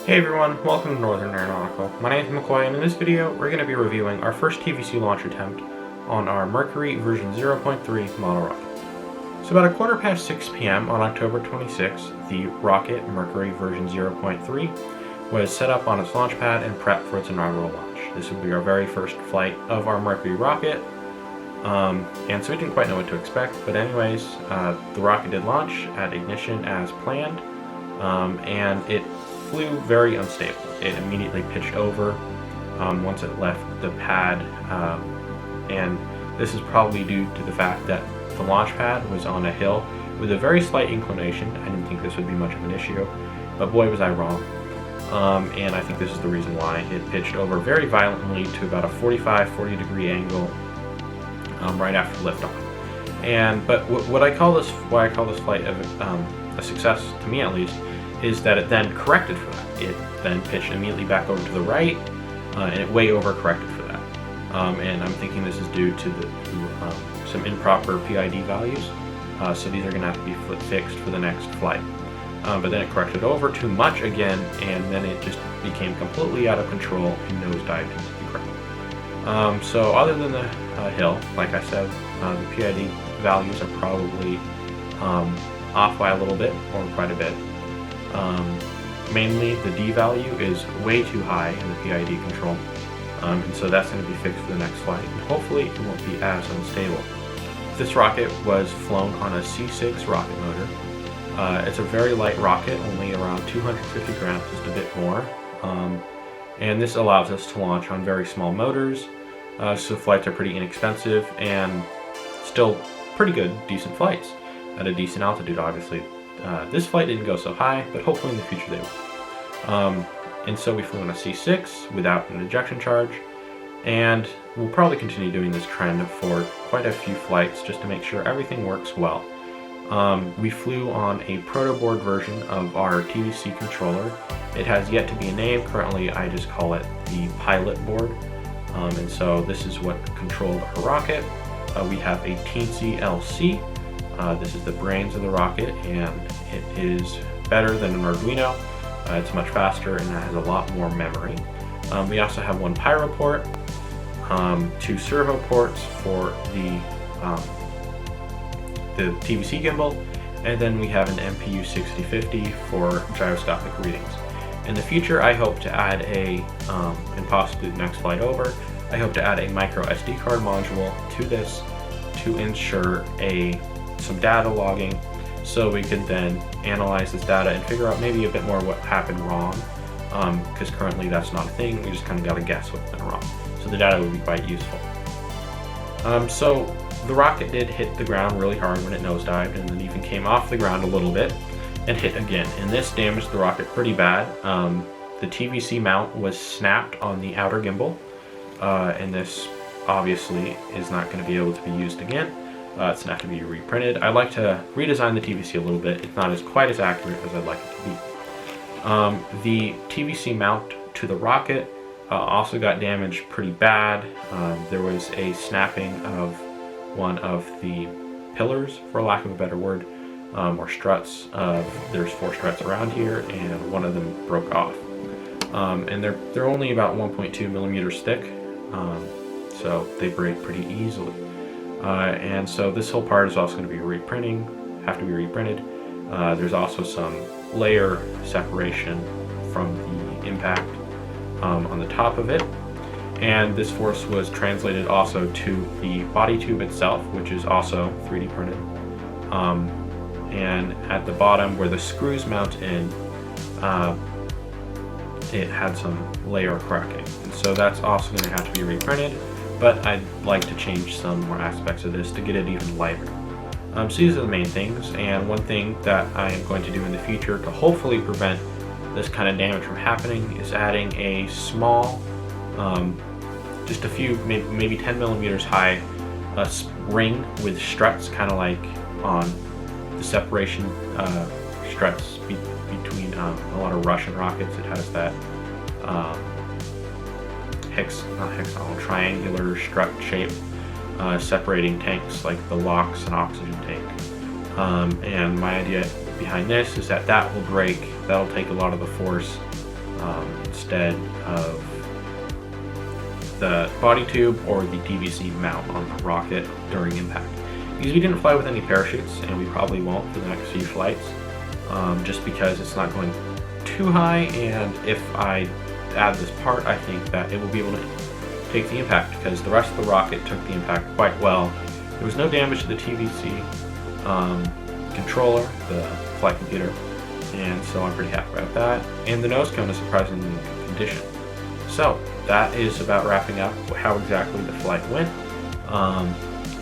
Hey everyone, welcome to Northern Aeronautical. My name is McCoy, and in this video we're going to be reviewing our first TVC launch attempt on our Mercury version 0.3 model rocket. So about 6:15 p.m. on October 26th, the rocket Mercury version 0.3 was set up on its launch pad and prepped for its inaugural launch. This would be our very first flight of our Mercury rocket, and so we didn't quite know what to expect, but anyways, the rocket did launch at ignition as planned, and it flew very unstable. It immediately pitched over once it left the pad, and this is probably due to the fact that the launch pad was on a hill with a very slight inclination. I didn't think this would be much of an issue, but boy was I wrong. And I think this is the reason why it pitched over very violently to about a 40 degree angle right after liftoff. But why I call this flight a success, to me at least, is that it then corrected for that. It then pitched immediately back over to the right, and it way overcorrected for that. And I'm thinking this is due to some improper PID values, so these are going to have to be fixed for the next flight. But then it corrected over too much again, and then it just became completely out of control and nosedived into the ground. So other than the hill, like I said, the PID values are probably off by a little bit or quite a bit. Mainly the D value is way too high in the PID control, and so that's going to be fixed for the next flight, and hopefully it won't be as unstable. This rocket was flown on a C6 rocket motor. It's a very light rocket, only around 250 grams, just a bit more, and this allows us to launch on very small motors, so flights are pretty inexpensive and still pretty good, decent flights at a decent altitude, obviously. This flight didn't go so high, but hopefully in the future they will. And so we flew on a C6 without an ejection charge, and we'll probably continue doing this trend for quite a few flights just to make sure everything works well. We flew on a protoboard version of our TVC controller. It has yet to be named. Currently I just call it the pilot board. And so this is what controlled our rocket. We have a Teensy LC. This is the brains of the rocket, and it is better than an Arduino. It's much faster and it has a lot more memory. We also have one pyro port, two servo ports for the TVC gimbal, and then we have an MPU 6050 for gyroscopic readings. In the future, I hope to add and possibly the next flight over, I hope to add a micro SD card module to this to ensure some data logging, so we could then analyze this data and figure out maybe a bit more what happened wrong, because currently that's not a thing. We just kind of got to guess what's been wrong. So the data would be quite useful. So the rocket did hit the ground really hard when it nosedived, and then even came off the ground a little bit and hit again. And this damaged the rocket pretty bad. The TVC mount was snapped on the outer gimbal, and this obviously is not going to be able to be used again. It's going to have to be reprinted. I'd like to redesign the TVC a little bit. It's not quite as accurate as I'd like it to be. The TVC mount to the rocket also got damaged pretty bad. There was a snapping of one of the pillars, for lack of a better word, or struts. There's 4 struts around here, and one of them broke off. And they're only about 1.2 millimeters thick, so they break pretty easily. And so this whole part is also going to be have to be reprinted. There's also some layer separation from the impact on the top of it. And this force was translated also to the body tube itself, which is also 3D printed. And at the bottom where the screws mount in, it had some layer cracking. And so that's also going to have to be reprinted. But I'd like to change some more aspects of this to get it even lighter. So these are the main things, and one thing that I am going to do in the future to hopefully prevent this kind of damage from happening is adding a small, just a few, maybe 10 millimeters high ring with struts, kind of like on the separation struts between a lot of Russian rockets. It has that triangular strut shape separating tanks like the LOX and oxygen tank. And my idea behind this is that will break, that'll take a lot of the force instead of the body tube or the TVC mount on the rocket during impact. Because we didn't fly with any parachutes, and we probably won't for the next few flights, just because it's not going too high, and if I add this part, I think that it will be able to take the impact, because the rest of the rocket took the impact quite well. There was no damage to the TVC controller, the flight computer, and so I'm pretty happy about that. And the nose cone is surprisingly in good condition. So that is about wrapping up how exactly the flight went.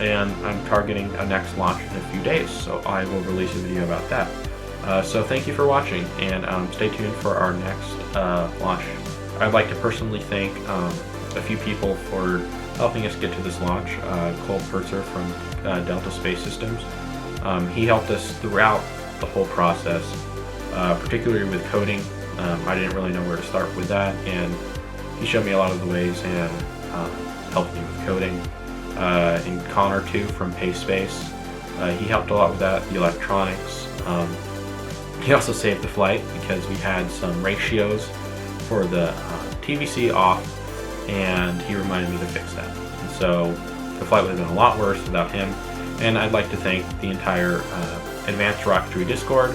And I'm targeting a next launch in a few days, so I will release a video about that. So thank you for watching, and stay tuned for our next launch. I'd like to personally thank a few people for helping us get to this launch. Cole Pertzer from Delta Space Systems. He helped us throughout the whole process, particularly with coding. I didn't really know where to start with that, and he showed me a lot of the ways and helped me with coding. And Connor too from PeySpace. He helped a lot with that, the electronics. He also saved the flight because we had some ratios for the TVC off, and he reminded me to fix that. And so the flight would have been a lot worse without him. And I'd like to thank the entire Advanced Rocketry Discord.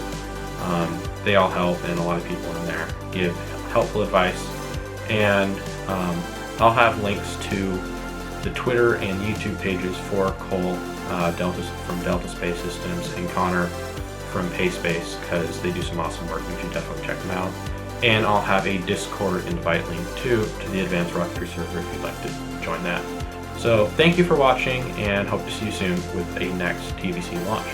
They all help, and a lot of people in there give helpful advice. And I'll have links to the Twitter and YouTube pages for Cole from Delta Space Systems and Connor from PeySpace, because they do some awesome work. You should definitely check them out. And I'll have a Discord invite link too to the Advanced Rocketry server if you'd like to join that. So thank you for watching, and hope to see you soon with a next TVC launch.